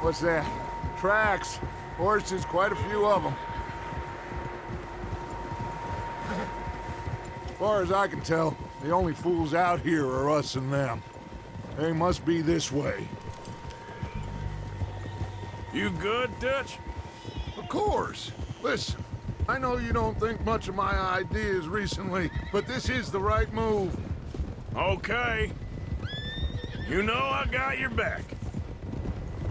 What's that? Tracks. Horses, quite a few of them. As far as I can tell, the only fools out here are us and them. They must be this way. You good, Dutch? Of course. Listen, I know you don't think much of my ideas recently, but this is the right move. Okay. You know I got your back.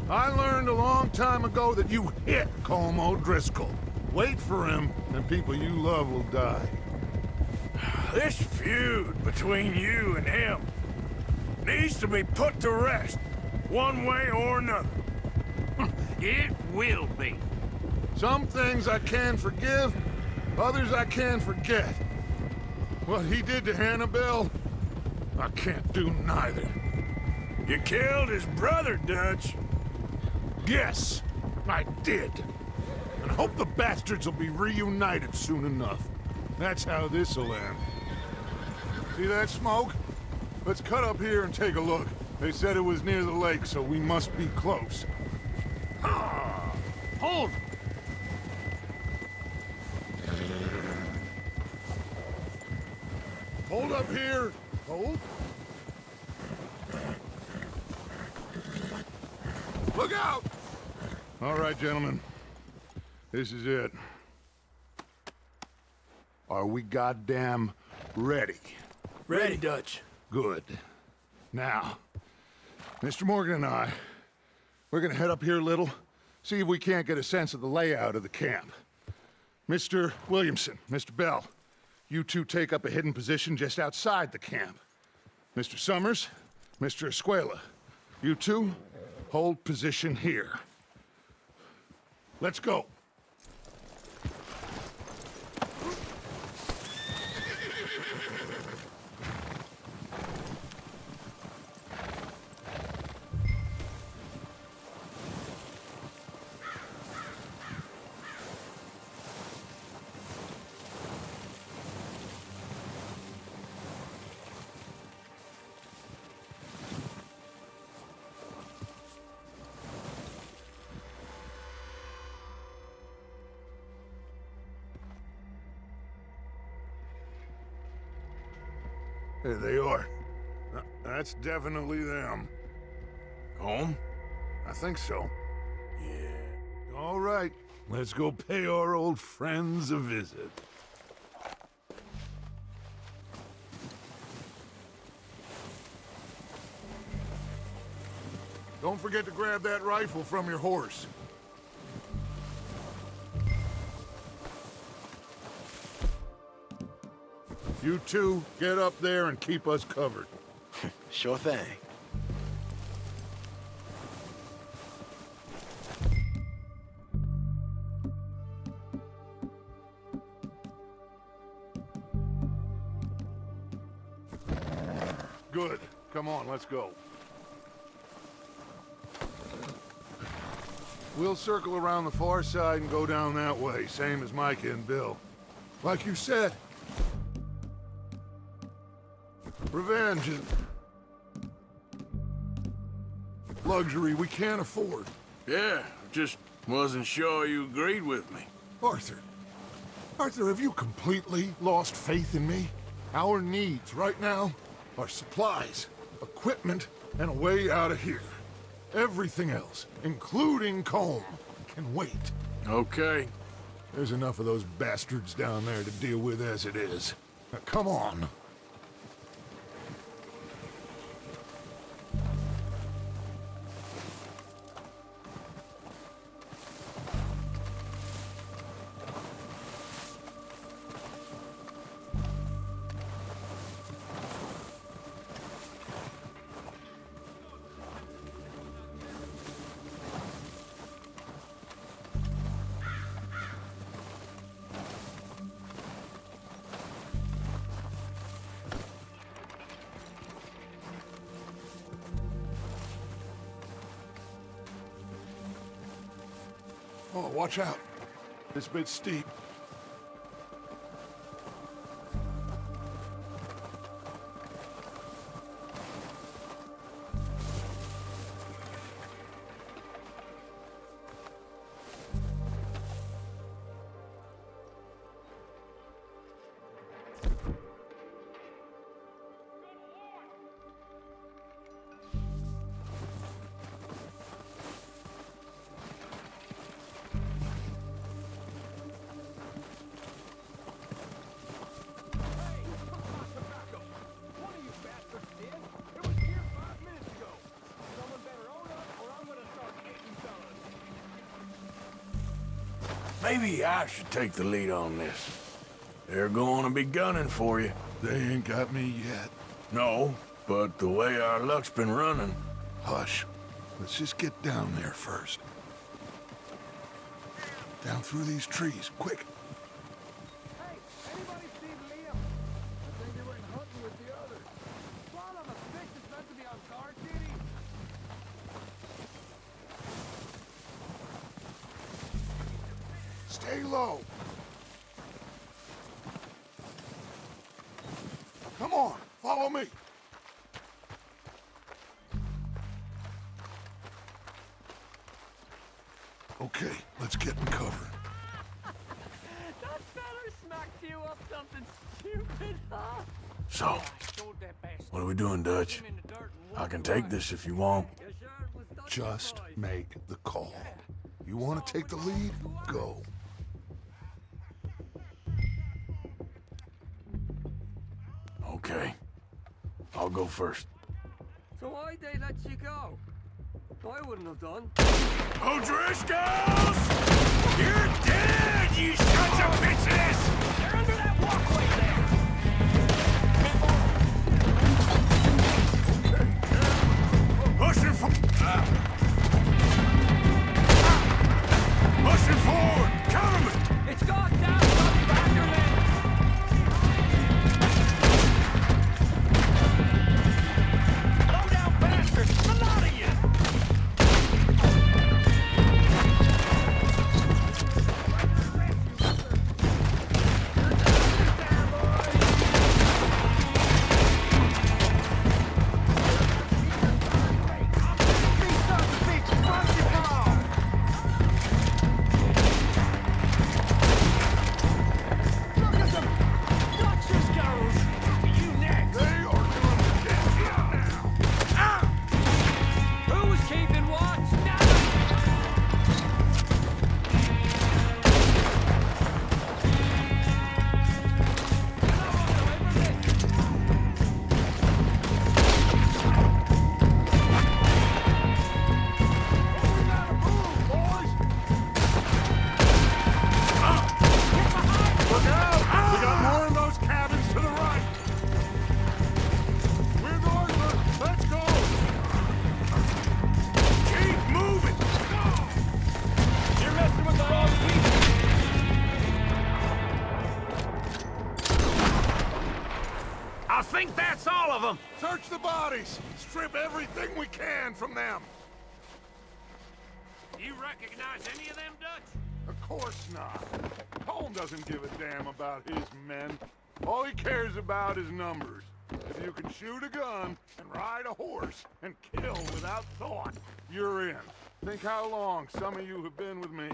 I learned a long time ago that you hit Colm O'Driscoll. Wait for him, and people you love will die. This feud between you and him needs to be put to rest, one way or another. It will be. Some things I can forgive, others I can forget. What he did to Annabelle, I can't do neither. You killed his brother, Dutch. Yes, I did. And hope the bastards will be reunited soon enough. That's how this'll end. See that smoke? Let's cut up here and take a look. They said it was near the lake, so we must be close. Hold! Hold up here. Hold. Look out! All right, gentlemen. This is it. Are we goddamn ready? Ready, Dutch. Good. Now, Mr. Morgan and I, we're gonna head up here a little, see if we can't get a sense of the layout of the camp. Mr. Williamson, Mr. Bell, you two take up a hidden position just outside the camp. Mr. Summers, Mr. Escuela, you two hold position here. Let's go. There they are. That's definitely them. Home? I think so. Yeah. All right, let's go pay our old friends a visit. Don't forget to grab that rifle from your horse. You two, get up there and keep us covered. Sure thing. Good. Come on, let's go. We'll circle around the far side and go down that way, same as Micah and Bill. Like you said, revenge is luxury we can't afford. Yeah, just wasn't sure you agreed with me. Arthur. Arthur, have you completely lost faith in me? Our needs right now are supplies, equipment, and a way out of here. Everything else, including Colm, can wait. Okay. There's enough of those bastards down there to deal with as it is. Now, come on. Oh, watch out. This bit's steep. Maybe I should take the lead on this. They're going to be gunning for you. They ain't got me yet. No, but the way our luck's been running... Hush. Let's just get down there first. Down through these trees, quick. Hey, anybody seen Liam? I think he went hunting with the others. Son of a bitch is meant to be on guard duty. Stay low. Come on, follow me. Okay, let's get in cover. That feller smacked you up something stupid, huh? So, what are we doing, Dutch? I can take this if you want. Yes, sir, it was Dutch Just boys. make the call. You want to take the lead? Go. Okay. I'll go first. So why'd they let you go? I wouldn't have done. O'Driscolls! You're dead, you sons of bitches! They're under that walkway there! Pushing Pushing forward! Cover me! It's gone down, Dutch Vanderland! Slow down, bastards! A lot of you! Who's keeping watch now? Look out! We got more in those cabins to the right. We're northward. Let's go. Keep moving! You're messing with the wrong people. I think that's all of them. Search the bodies. Strip everything we can from them. You recognize any of them, Dutch? Of course not. Holm doesn't give a damn about his men. All he cares about is numbers. If you can shoot a gun and ride a horse and kill without thought, you're in. Think how long some of you have been with me.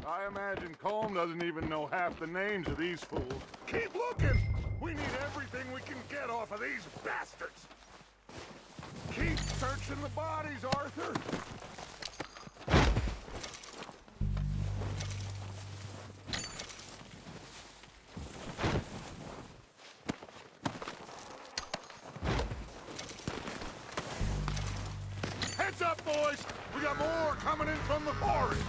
I imagine Colm doesn't even know half the names of these fools. Keep looking! We need everything we can get off of these bastards! Keep searching the bodies, Arthur! Heads up, boys! We got more coming in from the forest!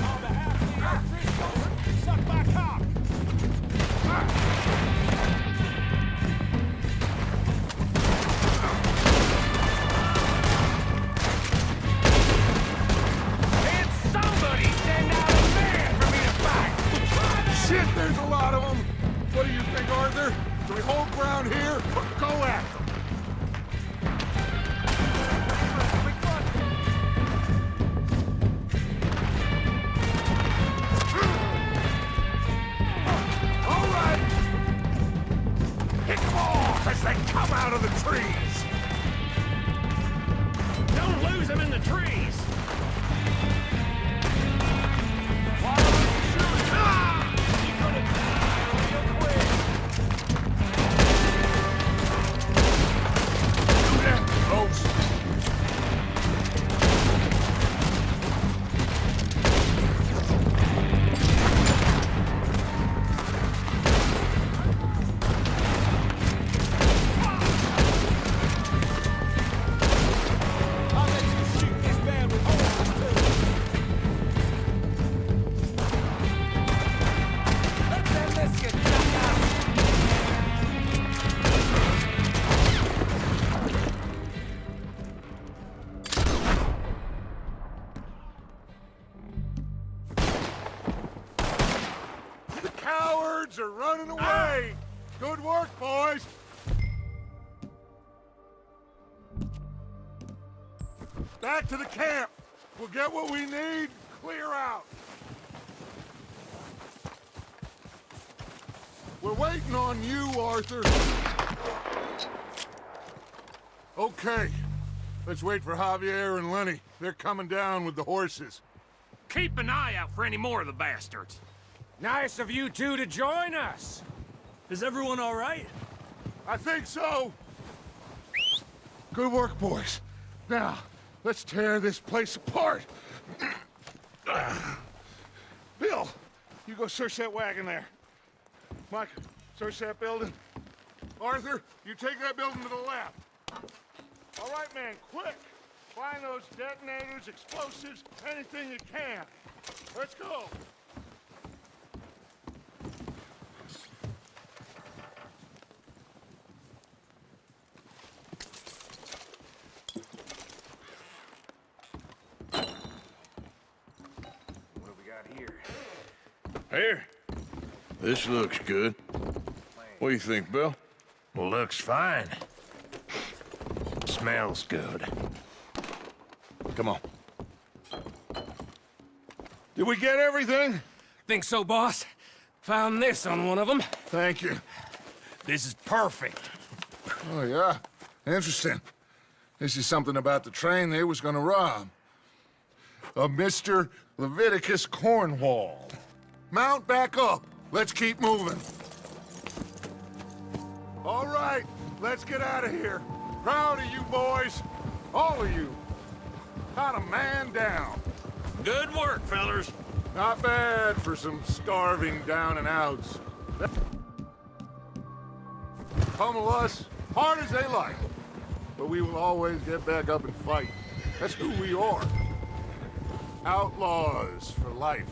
On behalf of the O'Driscolls, suck my cock! Can somebody send out a man for me to fight? Shit, there's a lot of them! What do you think, Arthur? Do we hold ground here or go after them? All right! Pick them off as they come out of the trees! Don't lose them in the trees. Why don't you shoot? Ah! You're gonna die real quick. birds are running away! Good work, boys! Back to the camp! We'll get what we need, clear out! We're waiting on you, Arthur. Okay. Let's wait for Javier and Lenny. They're coming down with the horses. Keep an eye out for any more of the bastards. Nice of you two to join us. Is everyone all right? I think so. Good work, boys. Now, let's tear this place apart. Bill, you go search that wagon there. Mike, search that building. Arthur, you take that building to the left. All right, man, quick. Find those detonators, explosives, anything you can. Let's go. What do we got here? Here. This looks good. What do you think, Bill? Looks fine. Smells good. Come on. Did we get everything? Think so, boss? Found this on one of them. Thank you. This is perfect. Oh, yeah? Interesting. This is something about the train they was gonna rob. A Mr. Leviticus Cornwall. Mount back up. Let's keep moving. All right, let's get out of here. Proud of you boys. All of you. Got a man down. Good work, fellers. Not bad for some starving down and outs. Pummel us hard as they like. But we will always get back up and fight. That's who we are. Outlaws for life.